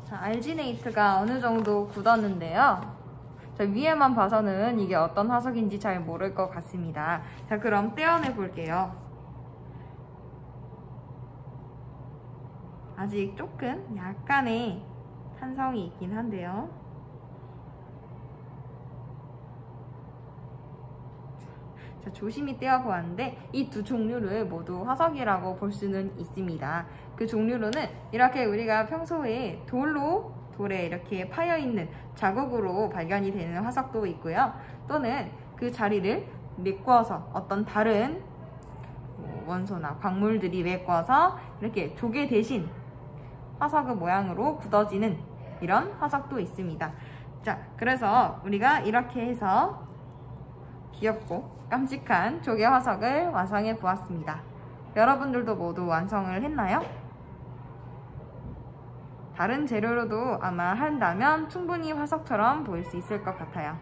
자, 알지네이트가 어느 정도 굳었는데요. 자, 위에만 봐서는 이게 어떤 화석인지 잘 모를 것 같습니다. 자, 그럼 떼어내 볼게요. 아직 조금 약간의 탄성이 있긴 한데요. 자, 조심히 떼어보았는데 이 두 종류를 모두 화석이라고 볼 수는 있습니다. 그 종류로는 이렇게 우리가 평소에 돌에 이렇게 파여있는 자국으로 발견이 되는 화석도 있고요. 또는 그 자리를 메꿔서 어떤 다른 원소나 광물들이 메꿔서 이렇게 조개 대신 화석의 모양으로 굳어지는 이런 화석도 있습니다. 자, 그래서 우리가 이렇게 해서 귀엽고 깜찍한 조개 화석을 완성해 보았습니다. 여러분들도 모두 완성을 했나요? 다른 재료로도 아마 한다면 충분히 화석처럼 보일 수 있을 것 같아요.